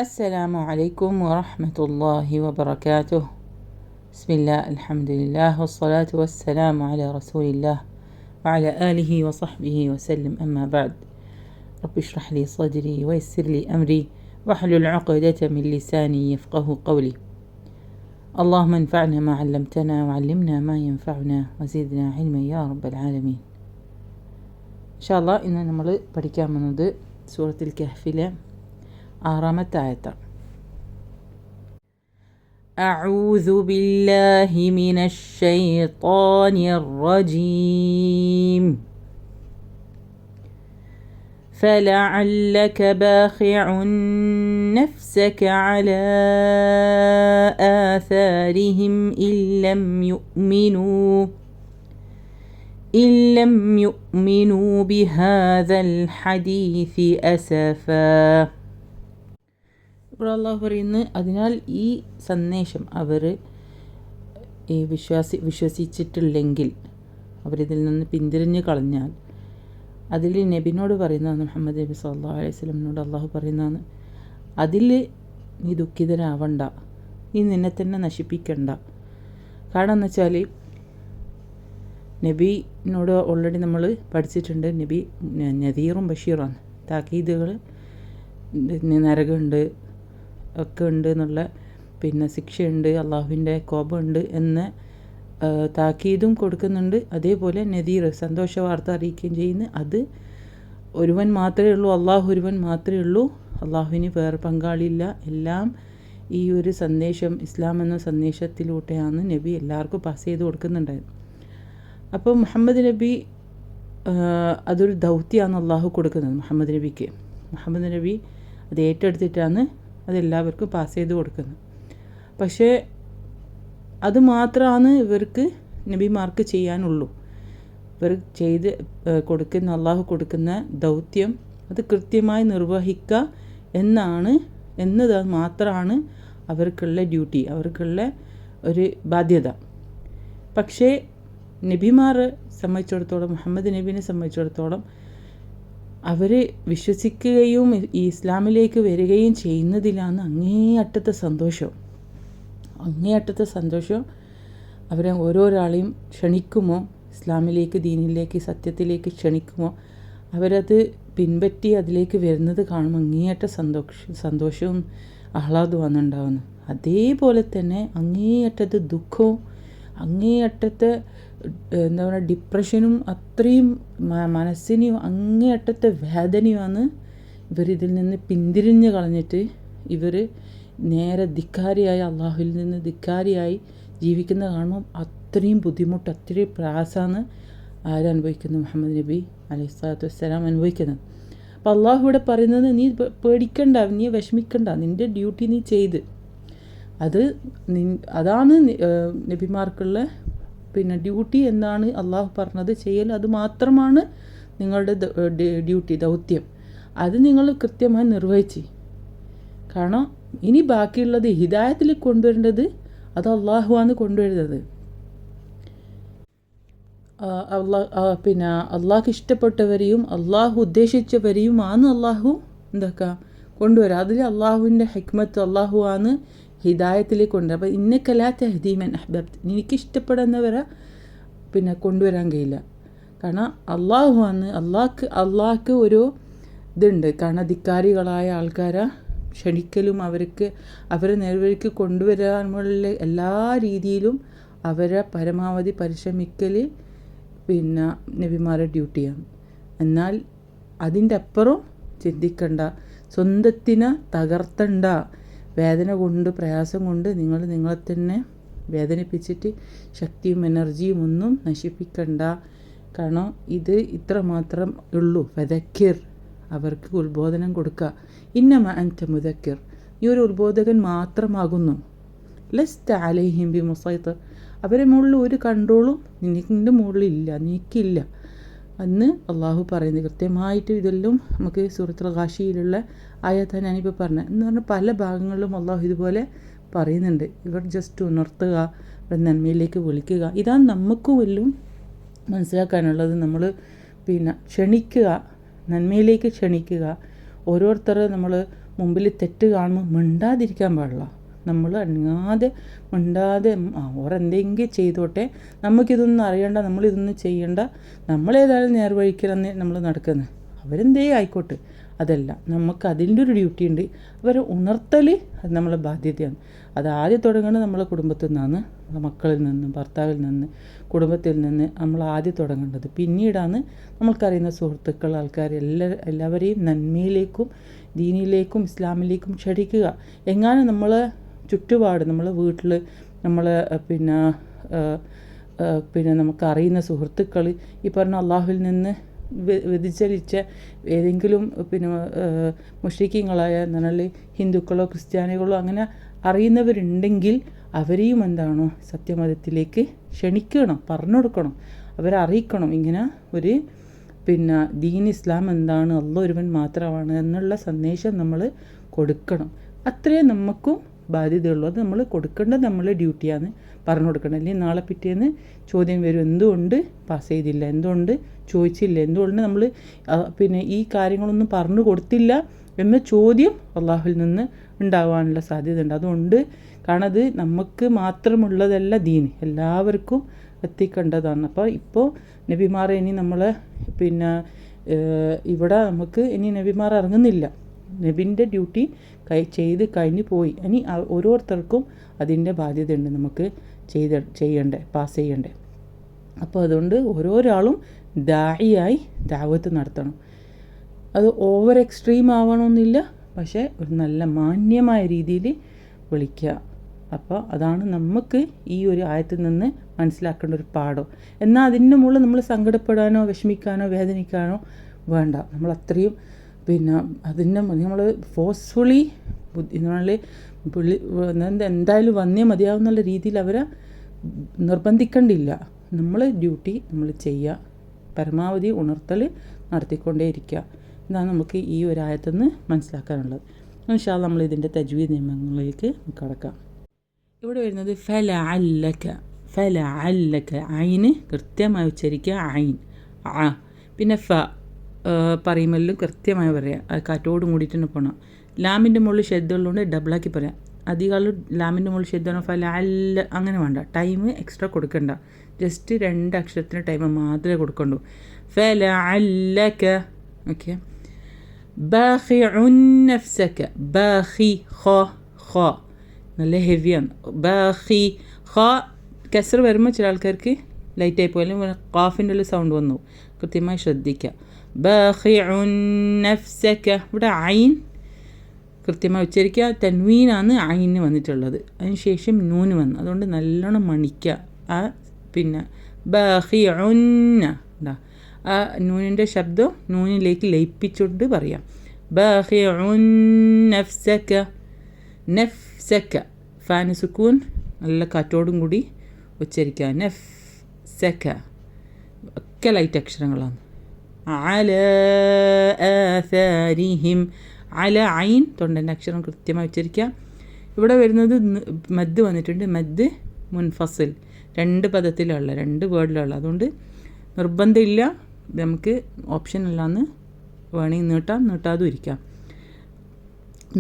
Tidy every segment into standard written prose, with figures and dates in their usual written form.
السلام عليكم ورحمة الله وبركاته. بسم الله الحمد لله والصلاة والسلام على رسول الله وعلى آله وصحبه وسلم. أما بعد، رب اشرح لي صدري ويسر لي أمري واحلل عقدة من لساني يفقه قولي. اللهم انفعنا ما علمتنا وعلمنا ما ينفعنا وزدنا علما يا رب العالمين. إن شاء الله إن നമ്മൾ പഠിക്കാൻ പോകുന്നത് സൂറത്തുൽ കഹ്ഫിലെ 6-ാമത്തെ ആയത്താണ്. أعوذ بالله من الشيطان الرجيم فلعلك باخع نفسك على آثارهم إن لم يؤمنوا بهذا الحديث أسفا. ഇപ്പോൾ അള്ളാഹു പറയുന്നു, അതിനാൽ ഈ സന്ദേശം അവർ വിശ്വസിച്ചിട്ടില്ലെങ്കിൽ, അവരിതിൽ നിന്ന് പിന്തിരിഞ്ഞ് കളഞ്ഞാൽ, അതിൽ നബിനോട് പറയുന്നതാണ്, മുഹമ്മദ് നബി സല്ലല്ലാഹു അലൈഹി വസല്ലമിനോട് അള്ളാഹു പറയുന്നതാണ്, അതിൽ നീ ദുഃഖിതനാവണ്ട, നീ നിന്നെ തന്നെ നശിപ്പിക്കണ്ട. കാരണം എന്ന് വെച്ചാൽ, നബിനോട് ഓൾറെഡി നമ്മൾ പഠിച്ചിട്ടുണ്ട്, നബി നദീറും ബഷീറാണ്. താക്കീതുകൾ, നരകമുണ്ട് ഒക്കെ ഉണ്ട് എന്നുള്ള, പിന്നെ ശിക്ഷയുണ്ട്, അള്ളാഹുവിൻ്റെ കോപമുണ്ട് എന്ന താക്കീതും കൊടുക്കുന്നുണ്ട്. അതേപോലെ നദീർ, സന്തോഷ വാർത്ത അറിയിക്കുകയും ചെയ്യുന്നു. അത് ഒരുവൻ മാത്രമേ ഉള്ളൂ, അള്ളാഹു ഒരുവൻ മാത്രമേ ഉള്ളൂ, അള്ളാഹുവിന് വേറെ പങ്കാളിയില്ല. എല്ലാം ഈ ഒരു സന്ദേശം, ഇസ്ലാം എന്ന സന്ദേശത്തിലൂടെയാണ് നബി എല്ലാവർക്കും പാസ് ചെയ്ത് കൊടുക്കുന്നുണ്ടായത്. അപ്പോൾ മുഹമ്മദ് നബി, അതൊരു ദൗത്യമാണ് അള്ളാഹു കൊടുക്കുന്നത് മുഹമ്മദ് നബിക്ക്. മുഹമ്മദ് നബി അത് ഏറ്റെടുത്തിട്ടാണ് അതെല്ലാവർക്കും പാസ് ചെയ്ത് കൊടുക്കുന്നത്. പക്ഷേ അത് മാത്രമാണ് ഇവർക്ക്, നബിമാർക്ക് ചെയ്യാനുള്ളൂ. ഇവർ ചെയ്ത് കൊടുക്കുന്ന, അള്ളാഹു കൊടുക്കുന്ന ദൗത്യം അത് കൃത്യമായി നിർവഹിക്കുക എന്നത് മാത്രമാണ് അവർക്കുള്ള ഡ്യൂട്ടി, അവർക്കുള്ള ഒരു ബാധ്യത. പക്ഷേ നബിമാരെ സംബന്ധിച്ചിടത്തോളം, മുഹമ്മദ് നബീനെ സംബന്ധിച്ചിടത്തോളം, അവർ വിശ്വസിക്കുകയും ഈ ഇസ്ലാമിലേക്ക് വരികയും ചെയ്യുന്നതിലാണ് അങ്ങേയറ്റത്തെ സന്തോഷം. അവരെ ഓരോരാളെയും ക്ഷണിക്കുമോ, ഇസ്ലാമിലേക്ക്, ദീനിലേക്ക്, സത്യത്തിലേക്ക് ക്ഷണിക്കുമോ, അവരത് പിൻപറ്റി അതിലേക്ക് വരുന്നത് കാണുമ്പോൾ അങ്ങേയറ്റ സന്തോഷവും ആഹ്ലാദവുമാണ് ഉണ്ടാകുന്നത്. അതേപോലെ തന്നെ അങ്ങേയറ്റത്തെ ദുഃഖവും, അങ്ങേയറ്റത്തെ എന്താ പറയുക, ഡിപ്രഷനും, അത്രയും മനസ്സിനെയും അങ്ങേയറ്റത്തെ വേദനയുമാണ് ഇവരിതിൽ നിന്ന് പിന്തിരിഞ്ഞ് കളഞ്ഞിട്ട് ഇവർ നേരെ ധിക്കാരിയായി, അള്ളാഹുവിൽ നിന്ന് ധിക്കാരിയായി ജീവിക്കുന്ന കാണുമ്പോൾ അത്രയും ബുദ്ധിമുട്ട്, അത്രയും പ്രയാസമാണ് ആരനുഭവിക്കുന്നത്, മുഹമ്മദ് നബി അലൈഹി സ്വലാത്തു വസ്സലാം അനുഭവിക്കുന്നത്. അപ്പോൾ അള്ളാഹു ഇവിടെ പറയുന്നത്, നീ പേടിക്കണ്ട, നീ വിഷമിക്കണ്ട, നിൻ്റെ ഡ്യൂട്ടി നീ ചെയ്ത്. അതാണ് നബിമാർക്കുള്ള ഡ്യൂട്ടി എന്നാണ് അള്ളാഹു പറഞ്ഞത്. ചെയ്യൽ അത് മാത്രമാണ് നിങ്ങളുടെ ഡ്യൂട്ടി, ദൗത്യം. അത് നിങ്ങൾ കൃത്യമായി നിർവഹിച്ച്. കാരണം ഇനി ബാക്കിയുള്ളത് ഹിദായത്തിൽ കൊണ്ടുവരേണ്ടത് അത് അള്ളാഹുവാണ് കൊണ്ടുവരുന്നത്. അള്ളാഹു ഇഷ്ടപ്പെട്ടവരെയും അള്ളാഹു ഉദ്ദേശിച്ചവരെയുമാണ് അള്ളാഹു കൊണ്ടുവരിക. അതിൽ അള്ളാഹുവിൻ്റെ ഹിക്മത്ത്, അള്ളാഹുവാണ് ഹിദായത്തിലേക്ക് കൊണ്ടുവരിക. അപ്പോൾ ഇന്നക ലാ തഹ്ദീ മൻ അഹ്ബബ്ത, എനിക്കിഷ്ടപ്പെടുന്നവരെ കൊണ്ടുവരാൻ കഴിയില്ല. കാരണം അള്ളാഹുവാണ്. അള്ളാഹ്ക്ക് ഒരു ഇതുണ്ട്. കാരണം ധിക്കാരികളായ ആൾക്കാരെ ക്ഷണിക്കലും അവരെ നേർവഴിക്ക് കൊണ്ടുവരാനുള്ള എല്ലാ രീതിയിലും അവരെ പരമാവധി പരിശ്രമിക്കൽ നബിമാരുടെ ഡ്യൂട്ടിയാണ്. എന്നാൽ അതിൻ്റെ അപ്പുറം ചിന്തിക്കണ്ട, സ്വന്തത്തിനെ തകർത്തണ്ട, വേദന കൊണ്ട്, പ്രയാസം കൊണ്ട് നിങ്ങളെ തന്നെ വേദനിപ്പിച്ചിട്ട് ശക്തിയും എനർജിയും ഒന്നും നശിപ്പിക്കണ്ട. കാരണം ഇത് ഇത്ര മാത്രം ഉള്ളൂ. ഫദക്കിർ, അവർക്ക് ഉത്ബോധനം കൊടുക്കുക. ഇന്നമ അൻത മുദക്കിർ, ഈ ഒരു ഉത്ബോധകൻ മാത്രമാകുന്നു. ലസ്ത അലൈഹിം ബി മുസൈത്തർ, അവരെ മുകളിൽ ഒരു കൺട്രോളും നിൻ്റെ മുകളിലില്ല, നീക്കില്ല എന്ന് അള്ളാഹു പറയുന്നത്. കൃത്യമായിട്ട് ഇതെല്ലാം നമുക്ക് സൂറത്തുൽ ഗാശിയിലുള്ള ആയത്താണ് ഞാനിപ്പോൾ പറഞ്ഞത്. എന്ന് പറഞ്ഞാൽ പല ഭാഗങ്ങളിലും അള്ളാഹു ഇതുപോലെ പറയുന്നുണ്ട്. ഇവർ ജസ്റ്റ് ഉണർത്തുക, ഇവർ നന്മയിലേക്ക് വിളിക്കുക. ഇതാണ് നമുക്കും എല്ലാം മനസ്സിലാക്കാനുള്ളത്. നമ്മൾ ക്ഷണിക്കുക, നന്മയിലേക്ക് ക്ഷണിക്കുക. ഓരോരുത്തരെ നമ്മൾ മുമ്പിൽ തെറ്റ് കാണുമ്പോൾ മിണ്ടാതിരിക്കാൻ പാടില്ല. നമ്മൾ അനങ്ങാതെ മിണ്ടാതെ ഓരെന്തെങ്കിലും ചെയ്തോട്ടെ, നമുക്കിതൊന്നും അറിയണ്ട, നമ്മളിതൊന്നും ചെയ്യണ്ട, നമ്മളേതായാലും നേർവഴിക്കലെന്ന് നമ്മൾ നടക്കുന്നത്, അവരെന്തേ ആയിക്കോട്ടെ, അതല്ല, നമുക്ക് അതിൻ്റെ ഒരു ഡ്യൂട്ടി ഉണ്ട്. അവരെ ഉണർത്തൽ അത് നമ്മളെ ബാധ്യതയാണ്. അത് ആദ്യം തുടങ്ങേണ്ടത് നമ്മളെ കുടുംബത്തിൽ നിന്നാണ്, മക്കളിൽ നിന്ന്, ഭർത്താവിൽ നിന്ന്, കുടുംബത്തിൽ നിന്ന് നമ്മൾ ആദ്യം തുടങ്ങേണ്ടത്. പിന്നീടാണ് നമ്മൾക്കറിയുന്ന സുഹൃത്തുക്കൾ, ആൾക്കാർ എല്ലാവരെയും നന്മയിലേക്കും ദീനിലേക്കും ഇസ്ലാമിലേക്കും ക്ഷണിക്കുക. എങ്ങാനും നമ്മളെ ചുറ്റുപാട്, നമ്മളെ വീട്ടിൽ, നമ്മളെ പിന്നെ നമുക്കറിയുന്ന സുഹൃത്തുക്കൾ ഈ പറഞ്ഞ അള്ളാഹുവിൽ നിന്ന് വ്യതിചലിച്ച ഏതെങ്കിലും മുശ്രിക്കീങ്ങളായ എന്നാൽ ഹിന്ദുക്കളോ ക്രിസ്ത്യാനികളോ അങ്ങനെ അറിയുന്നവരുണ്ടെങ്കിൽ അവരെയും എന്താണോ സത്യമതത്തിലേക്ക് ക്ഷണിക്കണം, പറഞ്ഞു കൊടുക്കണം, അവരെ അറിയിക്കണം. ഇങ്ങനെ ഒരു ദീൻ ഇസ്ലാം എന്താണ്, അല്ലാഹ് ഒരുവൻ മാത്രമാണ് എന്നുള്ള സന്ദേശം നമ്മൾ കൊടുക്കണം. അത്രേ നമുക്കും ബാധ്യതയുള്ളൂ. അത് നമ്മൾ കൊടുക്കേണ്ടത് നമ്മളെ ഡ്യൂട്ടിയാണ്, പറഞ്ഞു കൊടുക്കണം. അല്ലെങ്കിൽ നാളെ പിറ്റേന്ന് ചോദ്യം വരും, എന്തുകൊണ്ട് പാസ് ചെയ്തില്ല, എന്തുകൊണ്ട് ചോദിച്ചില്ല, എന്തുകൊണ്ട് നമ്മൾ ഈ കാര്യങ്ങളൊന്നും പറഞ്ഞു കൊടുത്തില്ല എന്ന ചോദ്യം അള്ളാഹുവിൽ നിന്ന് ഉണ്ടാകാനുള്ള സാധ്യത ഉണ്ട്. അതുകൊണ്ട് കാണത് നമുക്ക് മാത്രമുള്ളതല്ല ദീൻ, എല്ലാവർക്കും എത്തിക്കേണ്ടതാണ്. അപ്പോൾ ഇപ്പോൾ നബിമാരെ ഇനി നമ്മൾ ഇവിടെ നമുക്ക് ഇനി നബിമാർ ഇറങ്ങുന്നില്ല, നബിൻ്റെ ഡ്യൂട്ടി ചെയ്ത് കഴിഞ്ഞ് പോയി. ഇനി ഓരോരുത്തർക്കും അതിൻ്റെ ബാധ്യതയുണ്ട്, നമുക്ക് ചെയ്യണ്ടേ, പാസ് ചെയ്യണ്ടേ. അപ്പോൾ അതുകൊണ്ട് ഓരോരാളും ദാഇയായി ദഅവത്ത് നടത്തണം. അത് ഓവർ എക്സ്ട്രീം ആവണമെന്നില്ല, പക്ഷേ ഒരു നല്ല മാന്യമായ രീതിയിൽ വിളിക്കുക. അപ്പോൾ അതാണ് നമുക്ക് ഈ ഒരു ആയത്തിൽ നിന്ന് മനസ്സിലാക്കേണ്ട ഒരു പാഠം. എന്നാൽ അതിൻ്റെ മുകളിൽ നമ്മൾ സങ്കടപ്പെടാനോ വിഷമിക്കാനോ വേദനിക്കാനോ വേണ്ട. നമ്മൾ അത്രയും അതിൻ്റെ നമ്മൾ ഫോഴ്സ്ഫുള്ളി എന്തായാലും വന്നേ മതിയാവുന്നുള്ള രീതിയിൽ അവരെ നിർബന്ധിക്കേണ്ടില്ല. നമ്മൾ ഡ്യൂട്ടി നമ്മൾ ചെയ്യുക, പരമാവധി ഉണർത്തൽ നടത്തിക്കൊണ്ടേയിരിക്കുക. ഇതാണ് നമുക്ക് ഈ ഒരു ആയത്തിൽ നിന്ന് മനസ്സിലാക്കാനുള്ളത്. ഇൻഷാ അല്ലാഹ് നമ്മൾ ഇതിൻ്റെ തജ്വീദ് നിയമങ്ങളിലേക്ക് കടക്കാം. ഇവിടെ വരുന്നത് ഫലഅല്ലക ഐന് കൃത്യമായി ഉച്ചരിക്കുക, ഐൻ ആ. പിന്നെ പറയുമെല്ലാം കൃത്യമായി പറയാം, കാറ്റോടും കൂടിയിട്ട് തന്നെ പോകണം. ലാമിൻ്റെ മുകളിൽ ഷെദ്ദുള്ളതുകൊണ്ട് ഡബിളാക്കി പറയാം. അധികം ലാമിൻ്റെ മുകളിൽ ഷെദ്ദാണോ ഫലഅല്ല അങ്ങനെ വേണ്ട, ടൈം എക്സ്ട്രാ കൊടുക്കണ്ട. ജസ്റ്റ് 2 അക്ഷരത്തിന് ടൈം മാത്രമേ കൊടുക്കണ്ടൂ. ഫലഅല്ലക, ഓക്കെ. ബാഖിഉൻ നഫ്സക, ബാഖി ഖ നല്ല ഹെവിയാണ്. ബാഖി ഖ കസർ വരുമ്പോൾ ചില ആൾക്കാർക്ക് ലൈറ്റായി പോയാലും ഖാഫിൻ്റെ ഉള്ള സൗണ്ട് വന്നു, കൃത്യമായി ശ്രദ്ധിക്കുക. ബാഖിഉൻ നഫ്സക, ഇവിടെ ഐൻ കൃത്യമായി ഉച്ചരിക്കുക. തൻവീനാണ് ഐന് വന്നിട്ടുള്ളത്, അതിന് ശേഷം നൂന് വന്നു, അതുകൊണ്ട് നല്ലോണം മണിക്കുക. ആ ബാഖിഉന്ന ആ നൂനിൻ്റെ ശബ്ദം നൂനിലേക്ക് ലയിപ്പിച്ചുകൊണ്ട് പറയാം. ബാഖിഉൻ നഫ്സക, നഫ്സക ഫാന് സുക്കൂൻ നല്ല കാറ്റോടും കൂടി ഉച്ചരിക്കുക. നഫ്സക ഒക്കെ ലൈറ്റ് അക്ഷരങ്ങളാണ്. അല ആസാരിഹിം, അല ഐൻ തൊണ്ടൻ്റെ അക്ഷരം കൃത്യമായി ഉച്ചരിക്കുക. ഇവിടെ വരുന്നത് മദ് വന്നിട്ടുണ്ട്, മദ് മുൻഫസിൽ, 2 പദത്തിലുള്ള 2 വേർഡിലുള്ള, അതുകൊണ്ട് നിർബന്ധമില്ല, നമുക്ക് ഓപ്ഷൻ അല്ലാന്ന് വേണമെങ്കിൽ നീട്ടാം, നീട്ടാതും ഇരിക്കാം.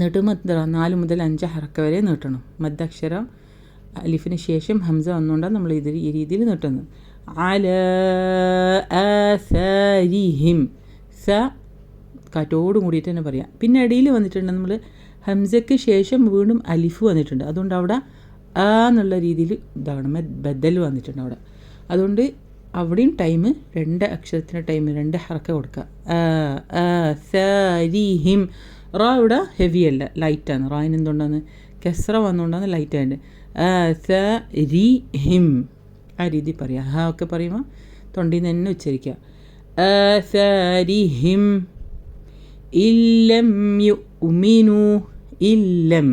നീട്ടുമ്പോൾ 4 മുതൽ 5 ഹറക്ക വരെ നീട്ടണം. മദ്ദക്ഷരം അലിഫിന് ശേഷം ഹംസ വന്നുകൊണ്ടാണ് നമ്മൾ ഈ രീതിയിൽ നീട്ടുന്നത്. അല ആസാരിഹിം, സ കാറ്റോടും കൂടിയിട്ട് തന്നെ പറയാം. പിന്നെ ഇടയിൽ വന്നിട്ടുണ്ട് നമ്മൾ ഹംസയ്ക്ക് ശേഷം വീണ്ടും അലിഫ് വന്നിട്ടുണ്ട്, അതുകൊണ്ട് അവിടെ ആ എന്നുള്ള രീതിയിൽ ഇതാണ് ബദൽ വന്നിട്ടുണ്ട് അവിടെ. അതുകൊണ്ട് അവിടെയും ടൈം 2 അക്ഷരത്തിന് ടൈം 2 ഹറക്ക കൊടുക്കുക. ആസാരിഹിം, റാ ഇവിടെ ഹെവി അല്ല, ലൈറ്റാണ്. റായിന് എന്തുകൊണ്ടാണ് കെസ്ര വന്നുകൊണ്ടാണ് ലൈറ്റായിട്ട്. ആസാരിഹിം ആ രീതി പറയാം. ഹാ ഒക്കെ പറയുമ്പോൾ തൊണ്ടിയിൽ നിന്ന് തന്നെ ഉച്ചരിക്കുക. ആസാരിഹിം ഇല്ലം യുമിനു, ഇല്ലം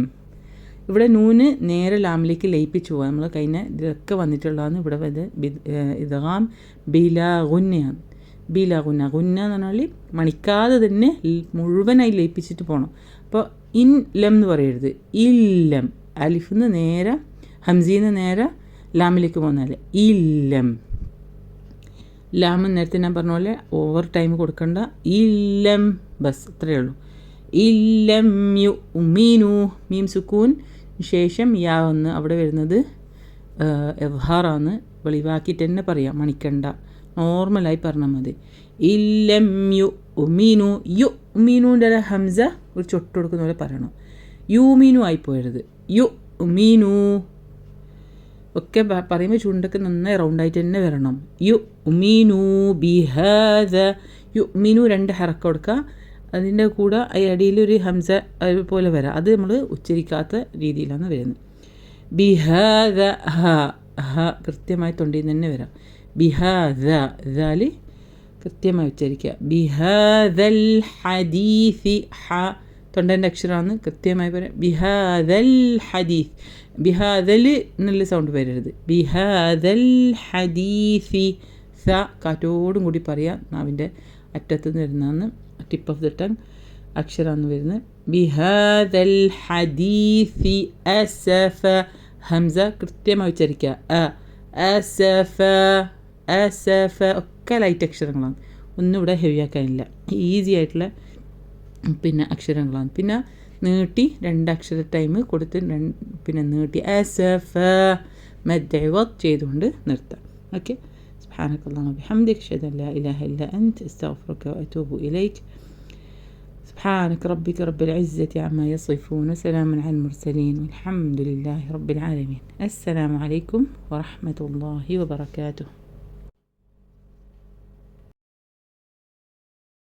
ഇവിടെ നൂന് നേരെ ലാമിലേക്ക് ലയിപ്പിച്ചു പോകാം. നമ്മൾ കഴിഞ്ഞ ഇതൊക്കെ വന്നിട്ടുള്ളതാണ്. ഇവിടെ ഇദ്ഗാം ബിലാ ഗുന്നയാണ്. ബിലാ ഗുന്ന, ഗുന്ന എന്ന് പറഞ്ഞാൽ മണിക്കാതെ തന്നെ മുഴുവനായി ലയിപ്പിച്ചിട്ട് പോകണം. അപ്പോൾ ഇൻ ലം എന്ന് പറയരുത്, ഇല്ലം. അലിഫിന്ന് നേരെ ഹംസീന്ന് നേരെ ലാമിലേക്ക് പോകുന്നാൽ ഇല്ലം. ലാമ് നേരത്തെ ഞാൻ പറഞ്ഞ പോലെ ഓവർ ടൈം കൊടുക്കണ്ട. ഇല്ലം ബസ്, ഇത്രയേ ഉള്ളൂ. ഇല്ലം യുഅ്മിനു മീം സുക്കൂൻ ശേഷം യാ ഒന്ന് അവിടെ വരുന്നത് ഇദ്ഹാറാണ്. വെളിവാക്കിയിട്ട് തന്നെ പറയാം, മണിക്കണ്ട, നോർമലായി പറഞ്ഞാൽ മതി. ഇല്ലം യുഅ്മിനു യുഅ്മിനുൻ്റെ ഹംസ ഒരു ചൊട്ട് കൊടുക്കുന്ന പോലെ പറയണം. യുമീനു ആയിപ്പോയരുത്. യുഅ്മിനു ഒക്കെ പറയുമ്പോൾ ചുണ്ടൊക്കെ നന്നായി റൗണ്ടായിട്ട് തന്നെ വരണം. യുഅ്മിനു ബിഹാദ യുഅ്മിനു 2 ഹറക്ക കൊടുക്കുക. അതിൻ്റെ കൂടെ അടിയിലൊരു ഹംസ പോലെ വരാം. അത് നമ്മൾ ഉച്ചരിക്കാത്ത രീതിയിലാണ് വരുന്നത്. ബിഹാദ ഹ ഹ കൃത്യമായി തൊണ്ടിയിൽ നിന്ന് തന്നെ വരാം. ബിഹാദ ദാല് കൃത്യമായി ഉച്ചരിക്കുക. ബിഹാദൽ ഹദീസി ഹ തൊണ്ടൻ്റെ അക്ഷരമാണ്, കൃത്യമായി പറയാം. ബിഹാദൽ ഹദീസ് ബിഹാദൽ എന്നുള്ള സൗണ്ട് വരരുത്. ബിഹാദൽ ഹദീസി സ കാറ്റോടും കൂടി പറയാം. നാവിൻ്റെ അറ്റത്ത് നിന്ന് വരുന്നതാണ്, ടിപ്പ് ഓഫ് ദ ടങ് അക്ഷരമാണ് വരുന്നത്. ബിഹാദൽ ഹദീസി അസഫ ഹംസ കൃത്യമായി ഉച്ചരിക്കുക. അസഫ അസഫ ഒക്കെ ലൈറ്റ് അക്ഷരങ്ങളാണ്, ഒന്നും ഇവിടെ ഹെവി ആക്കാനില്ല, ഈസി ആയിട്ടുള്ള അക്ഷരങ്ങളാണ്. പിന്നെ നീട്ടി 2 അക്ഷര ടൈം കൊടുത്ത് പിന്നെ നീട്ടി അസഫ മദ്ദഇവദ് ചെയ്തുകൊണ്ട് നിർത്താം. ഓക്കെ. സുബ്ഹാനക്കല്ലാഹു വബിഹംദിക അശ്ഹദു അൻ ലാ ഇലാഹ ഇല്ലാ അൻത അസ്തഗ്ഫിറുക വഅതൂബു ഇലൈക്. سبحانك ربك رب العزة عما يصفون وسلام على المرسلين والحمد لله رب العالمين. السلام عليكم ورحمة الله وبركاته.